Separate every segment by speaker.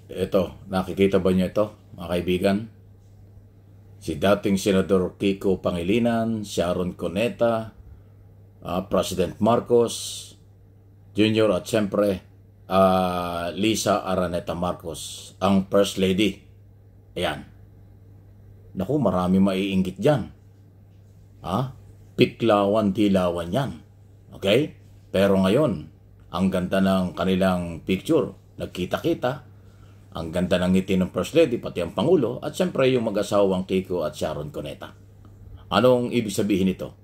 Speaker 1: Ito, nakikita ba niyo ito, mga kaibigan? Si dating Senador Kiko Pangilinan, Sharon Cuneta, President Marcos Jr. at siyempre Lisa Araneta Marcos, ang First Lady. Ayan. Naku, marami maiinggit dyan. Piklawan, dilawan yan. Okay? Pero ngayon, ang ganda ng kanilang picture. Nagkita-kita. Ang ganda ng ngiti ng First Lady, pati ang Pangulo, at siyempre yung mag-asawang Kiko at Sharon Cuneta. Anong ibig sabihin nito?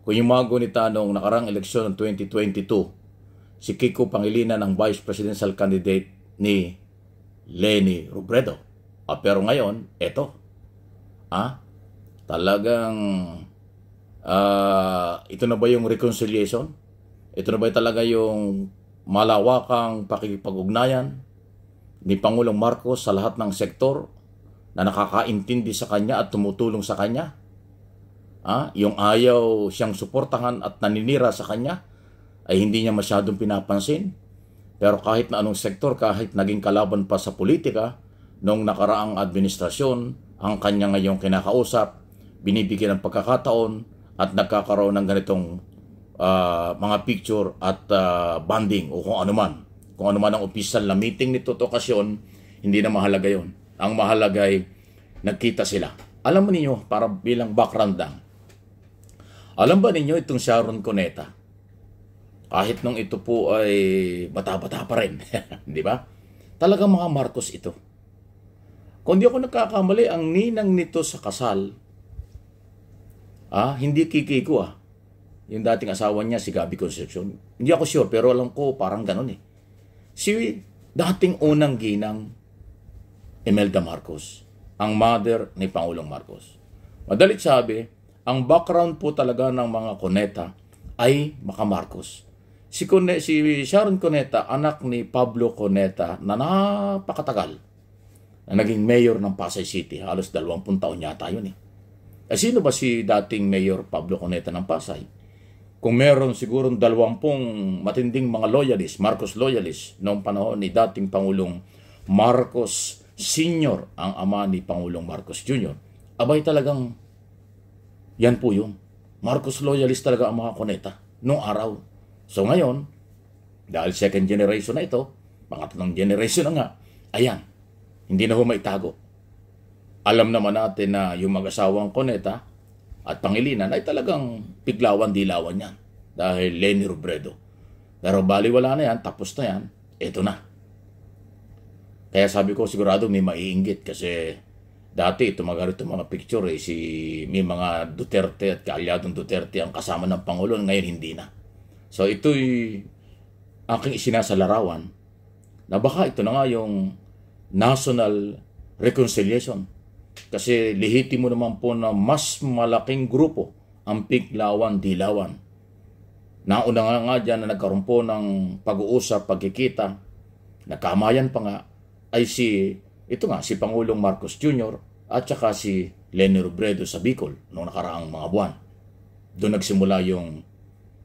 Speaker 1: Kung yung mga gunita noong nakarang eleksyon ng 2022, si Kiko Pangilinan ang vice presidential candidate ni Leni Robredo. Pero ngayon, eto. Talagang ito na ba yung reconciliation? Ito na ba talaga yung malawakang pakikipag-ugnayan ni Pangulong Marcos sa lahat ng sektor na nakakaintindi sa kanya at tumutulong sa kanya? Yung ayaw siyang suportahan at naninira sa kanya ay hindi niya masyadong pinapansin. Pero kahit na anong sektor, kahit naging kalaban pa sa politika noong nakaraang administrasyon, ang kanya ngayong kinakausap, binibigyan ng pagkakataon at nagkakaroon ng ganitong mga picture at bonding o kung ano man. Kung ano man ang opisyal na meeting nito at okasyon, hindi na mahalaga yon. Ang mahalaga ay nagkita sila. Alam mo ninyo, para bilang background lang, alam ba ninyo itong Sharon Cuneta? Kahit nung ito po ay bata-bata pa rin, di ba? Talagang mga Marcos ito. Kung di ako nagkakamali, ang ninang nito sa kasal, hindi Kikiko yung dating asawa niya, si Gabby Concepcion. Hindi ako sure, pero alam ko parang ganun eh. Si dating unang ginang Imelda Marcos, ang mother ni Pangulong Marcos. Madalit sabi, ang background po talaga ng mga Cuneta ay mga Marcos. Si Sharon Cuneta, anak ni Pablo Cuneta na napakatagal na naging mayor ng Pasay City. Halos 20 taon yata yun eh. Sino ba si dating Mayor Pablo Cuneta ng Pasay? Kung meron sigurong 20 matinding mga loyalist, Marcos loyalist, noong panahon ni dating Pangulong Marcos Sr., ang ama ni Pangulong Marcos Jr., abay talagang yan po yun. Marcos loyalist talaga ang mga Cuneta noong araw. So ngayon, dahil second generation na ito, pangatlong generation na nga, ayan, hindi na ho maitago. Alam naman natin na yung mag-asawang Cuneta at Pangilinan ay talagang piglawan-dilawan yan dahil Leni Robredo. Pero baliwala na yan, tapos na yan, eto na. Kaya sabi ko sigurado may maiinggit kasi dati tumagal ito mga picture may mga Duterte at kaalyadong Duterte ang kasama ng Pangulo, ngayon hindi na. So ito'y aking isinasalarawan na baka ito na nga yung national reconciliation. Kasi lihitimo naman po na mas malaking grupo ang piglawan-dilawan. Nauna nga dyan na nagkaroon po ng pag-uusap, pagkikita, nagkamayan pa nga, ay si Pangulong Marcos Jr. at saka si Leni Robredo sa Bicol noong nakaraang mga buwan. Doon nagsimula yung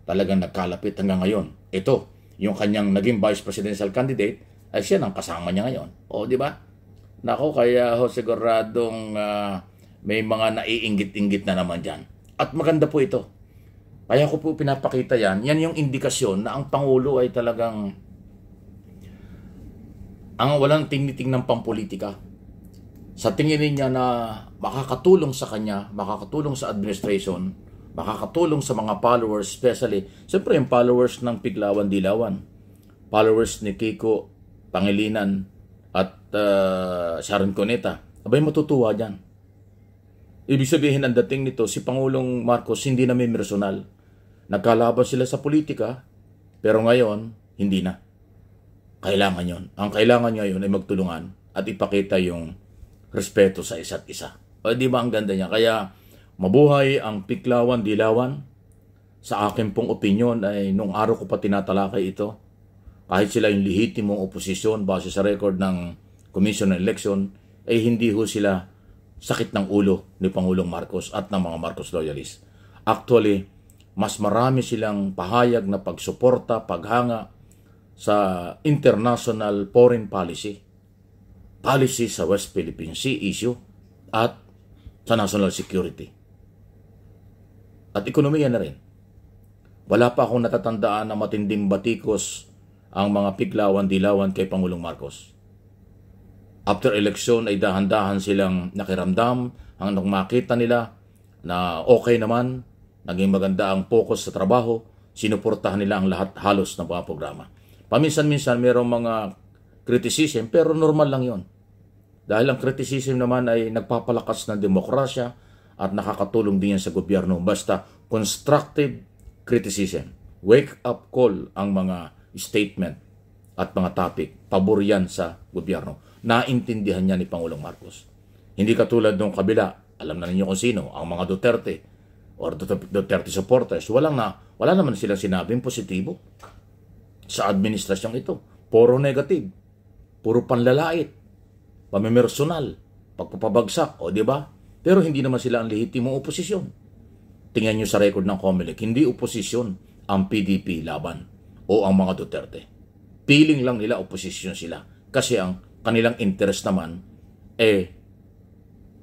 Speaker 1: talagang nagkalapit hanggang ngayon. Ito, yung kanyang naging vice presidential candidate, ay siya ang kasama niya ngayon. O, di ba? Nako, kaya ho siguradong may mga naiinggit-inggit na naman dyan. At maganda po ito. Kaya ko po pinapakita yan. Yan yung indikasyon na ang Pangulo ay talagang ang walang tingniting ng pampolitika. Sa tingin niya na makakatulong sa kanya, makakatulong sa administration, makakatulong sa mga followers, especially, siyempre yung followers ng Piglawan-Dilawan, followers ni Kiko Pangilinan at Sharon Cuneta, abay matutuwa dyan. Ibig sabihin ang dating nito, si Pangulong Marcos hindi na may personal. Nagkalaban sila sa politika, pero ngayon, hindi na. Kailangan yon. Ang kailangan ngayon ay magtulungan at ipakita yung respeto sa isa't isa. O di ba ang ganda niya? Kaya mabuhay ang Piglawan-Dilawan. Sa akin pong opinion ay nung araw ko pa tinatalakay ito, kahit sila yung lehitimong oposisyon base sa record ng Commission on Election, ay hindi ho sila sakit ng ulo ni Pangulong Marcos at ng mga Marcos loyalists. Actually, mas marami silang pahayag na pagsuporta, paghanga sa international foreign policy policy sa West Philippine Sea issue at sa national security. At ekonomiya na rin. Wala pa akong natatandaan na matinding batikos ang mga piglawan-dilawan kay Pangulong Marcos. After election ay dahan-dahan silang nakiramdam hanggang makita nila na okay naman, naging maganda ang focus sa trabaho, sinuportahan nila ang lahat halos ng mga programa. Paminsan-minsan mayroong mga criticism pero normal lang yon. Dahil ang criticism naman ay nagpapalakas ng demokrasya at nakakatulong din yan sa gobyerno. Basta constructive criticism. Wake up call ang mga statement at mga topic. Pabor yan sa gobyerno. Naintindihan niya ni Pangulong Marcos. Hindi katulad ng kabila. Alam na ninyo kung sino. Ang mga Duterte or Duterte supporters. Wala naman silang sinabing positibo sa administrasyong ito. Puro negative. Puro panlalait. Pamimersonal. Pagpapabagsak. O diba? Pero hindi naman sila ang lehitimong oposisyon. Tingnan nyo sa record ng COMELEC, hindi oposisyon ang PDP laban o ang mga Duterte. Piling lang nila oposisyon sila. Kasi ang kanilang interest naman,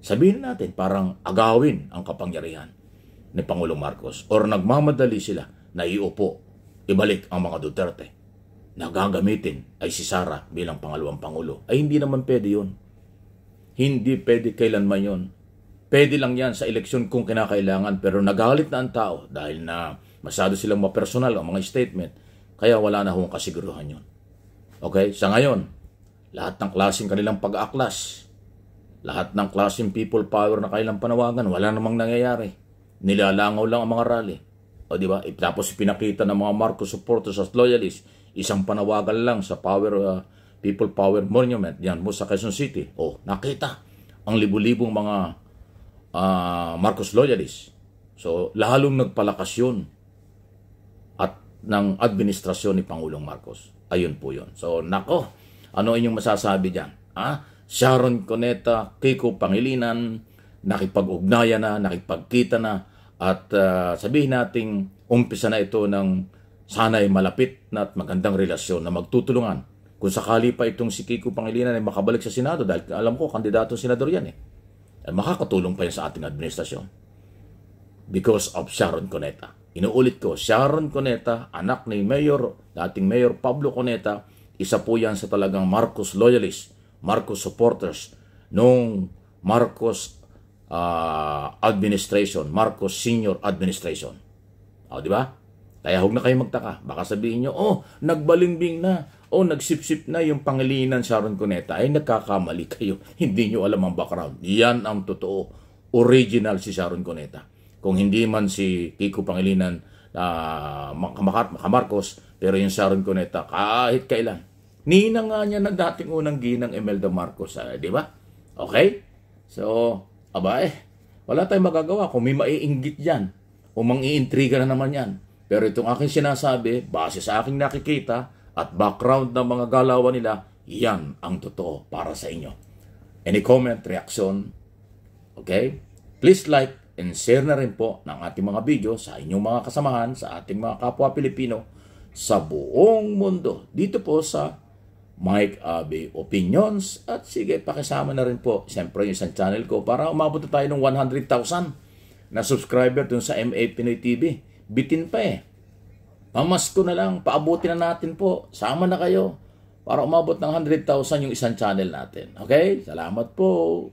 Speaker 1: sabihin natin, parang agawin ang kapangyarihan ni Pangulong Marcos. Or nagmamadali sila na iupo, ibalik ang mga Duterte. Nagagamitin ay si Sara bilang pangalawang Pangulo. Ay hindi naman pwede yun. Hindi pwede kailanman yun. Pwede lang yan sa eleksyon kung kinakailangan, pero nagalit na ang tao dahil na masyado silang mapersonal ang mga statement, kaya wala na hong kasiguruhan yun. Okay? Sa ngayon, lahat ng klaseng kanilang pag-aaklas, lahat ng klaseng people power na kailang panawagan, wala namang nangyayari. Nilalangaw lang ang mga rally. O diba? Tapos pinakita ng mga Marcos supporters at loyalists, isang panawagan lang sa people power monument, yan mo sa Quezon City. O, nakita ang libu-libong mga Marcos loyalists. So, lalong nagpalakas yun at ng administrasyon ni Pangulong Marcos. Ayun po yun. So, nako, ano inyong masasabi dyan? Sharon Cuneta, Kiko Pangilinan, nakipag-ugnayan na, nakipagkita na, at sabihin nating umpisa na ito ng sana'y malapit na at magandang relasyon na magtutulungan. Kung sakali pa itong si Kiko Pangilinan ay makabalik sa Senado, dahil alam ko, kandidato senador yan makakatulong pa yan sa ating administrasyon. Because of Sharon Cuneta. Inuulit ko, Sharon Cuneta, anak ni dating Mayor Pablo Cuneta, isa po yan sa talagang Marcos loyalists, Marcos supporters, nung Marcos administration, Marcos senior administration. O, di ba? Kaya huwag na kayo magtaka. Baka sabihin nyo, nagbalimbing na, nagsipsip na yung Pangilinan Sharon Cuneta. Ay, nagkakamali kayo. Hindi nyo alam ang background. Yan ang totoo. Original si Sharon Cuneta. Kung hindi man si Kiko Pangilinan Marcos, pero yung Sharon Cuneta, kahit kailan. Ninang nga niya na dating unang ginang Imelda Marcos. Di ba? Okay? So, wala tayong magagawa kung may maiinggit dyan o mang-iintriga na naman yan. Pero itong aking sinasabi, base sa aking nakikita at background ng mga galawan nila, yan ang totoo para sa inyo. Any comment, reaction? Okay? Please like and share na rin po ng ating mga video sa inyong mga kasamahan, sa ating mga kapwa Pilipino sa buong mundo. Dito po sa Mike Abe Opinions. At sige, pakisama na rin po siyempre yung isang channel ko para umabot na tayo ng 100,000 na subscriber dun sa MA Pinoy TV. Bitin pa Pamasko na lang, paabutin na natin po. Sama na kayo para umabot ng 100,000 yung isang channel natin. Okay? Salamat po.